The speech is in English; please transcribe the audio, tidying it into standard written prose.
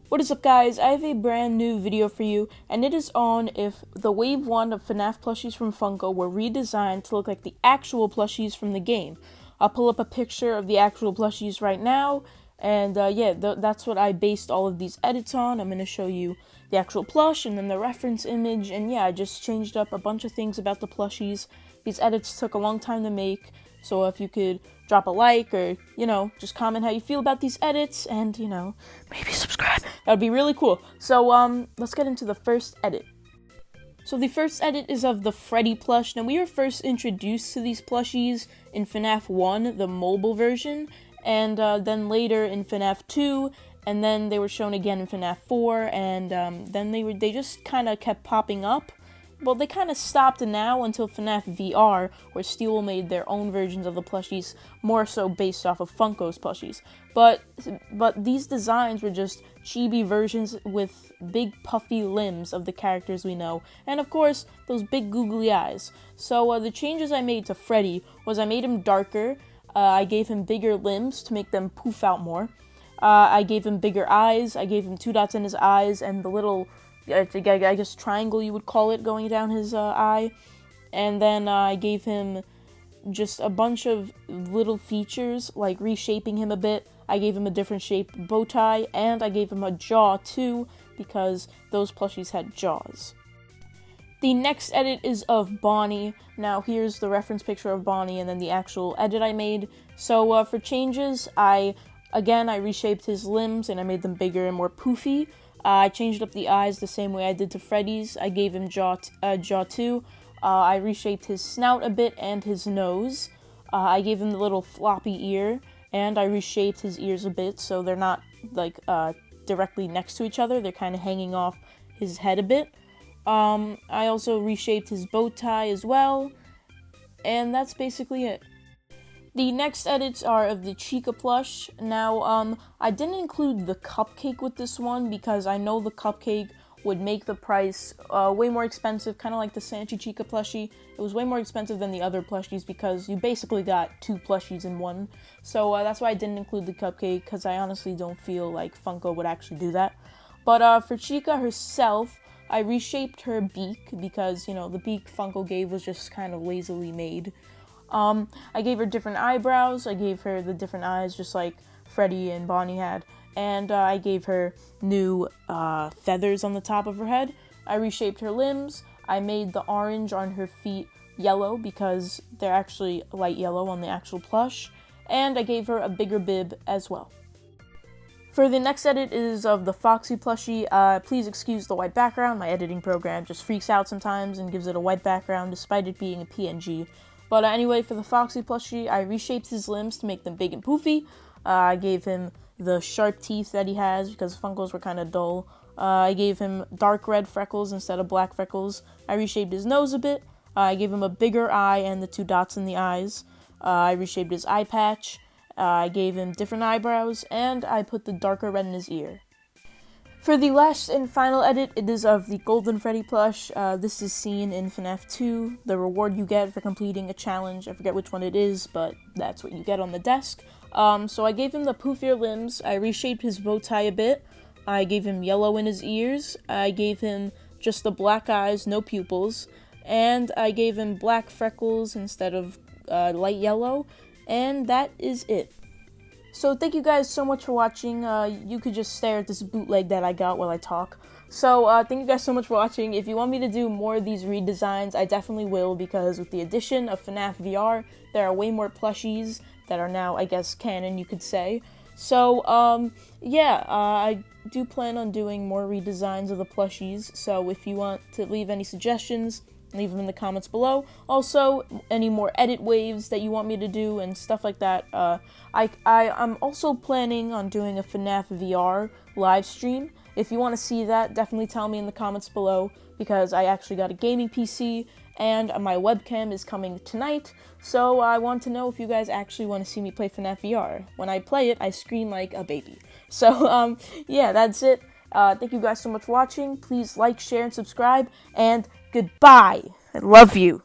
What is up, guys? I have a brand new video for you, and it is on if the Wave 1 of FNAF plushies from Funko were redesigned to look like the actual plushies from the game. I'll pull up a picture of the actual plushies right now, and that's what I based all of these edits on. I'm going to show you the actual plush, and then the reference image, and yeah, I just changed up a bunch of things about the plushies. These edits took a long time to make, so if you could drop a like or, just comment how you feel about these edits and, maybe subscribe. That would be really cool. So, let's get into the first edit. So the first edit is of the Freddy Plush. Now, we were first introduced to these plushies in FNAF 1, the mobile version, and then later in FNAF 2, and then they were shown again in FNAF 4, and then they just kind of kept popping up. Well, they kind of stopped now until FNAF VR, where Steel made their own versions of the plushies, more so based off of Funko's plushies. But these designs were just chibi versions with big puffy limbs of the characters we know, and of course, those big googly eyes. So the changes I made to Freddy was I made him darker, I gave him bigger limbs to make them poof out more, I gave him bigger eyes, I gave him 2 dots in his eyes, and the little I guess triangle you would call it going down his eye, and then I gave him just a bunch of little features, like reshaping him a bit. I gave him a different shape bow tie, and I gave him a jaw too, because those plushies had jaws. The next edit is of Bonnie. Now here's the reference picture of Bonnie and then the actual edit I made. So for changes, I reshaped his limbs and I made them bigger and more poofy. I changed up the eyes the same way I did to Freddy's. I gave him jaw too. I reshaped his snout a bit and his nose. I gave him the little floppy ear, and I reshaped his ears a bit so they're not like directly next to each other. They're kind of hanging off his head a bit. I also reshaped his bow tie as well, and that's basically it. The next edits are of the Chica plush. Now, I didn't include the cupcake with this one because I know the cupcake would make the price way more expensive, kind of like the Sanchi Chica plushie. It was way more expensive than the other plushies because you basically got 2 plushies in one. So that's why I didn't include the cupcake, because I honestly don't feel like Funko would actually do that. But for Chica herself, I reshaped her beak because, the beak Funko gave was just kind of lazily made. I gave her different eyebrows, I gave her the different eyes just like Freddy and Bonnie had, and I gave her new feathers on the top of her head. I reshaped her limbs, I made the orange on her feet yellow because they're actually light yellow on the actual plush, and I gave her a bigger bib as well. For the next edit is of the Foxy Plushie. Please excuse the white background, my editing program just freaks out sometimes and gives it a white background despite it being a PNG. But anyway, for the Foxy plushie, I reshaped his limbs to make them big and poofy. I gave him the sharp teeth that he has because Funkos were kind of dull. I gave him dark red freckles instead of black freckles. I reshaped his nose a bit. I gave him a bigger eye and the 2 dots in the eyes. I reshaped his eye patch. I gave him different eyebrows, and I put the darker red in his ear. For the last and final edit, it is of the Golden Freddy plush. This is seen in FNAF 2, the reward you get for completing a challenge. I forget which one it is, but that's what you get on the desk. So I gave him the poofier limbs, I reshaped his bow tie a bit, I gave him yellow in his ears, I gave him just the black eyes, no pupils, and I gave him black freckles instead of light yellow, and that is it. So thank you guys so much for watching. You could just stare at this bootleg that I got while I talk. So thank you guys so much for watching. If you want me to do more of these redesigns, I definitely will, because with the addition of FNAF VR, there are way more plushies that are now, I guess, canon, you could say. So, I do plan on doing more redesigns of the plushies, so if you want to leave any suggestions, leave them in the comments below. Also, any more edit waves that you want me to do and stuff like that. I'm also planning on doing a FNAF VR live stream. If you want to see that, definitely tell me in the comments below, because I actually got a gaming PC and my webcam is coming tonight, so I want to know if you guys actually want to see me play FNAF VR. When I play it, I scream like a baby. So, that's it. Thank you guys so much for watching. Please like, share, and subscribe, and goodbye. I love you.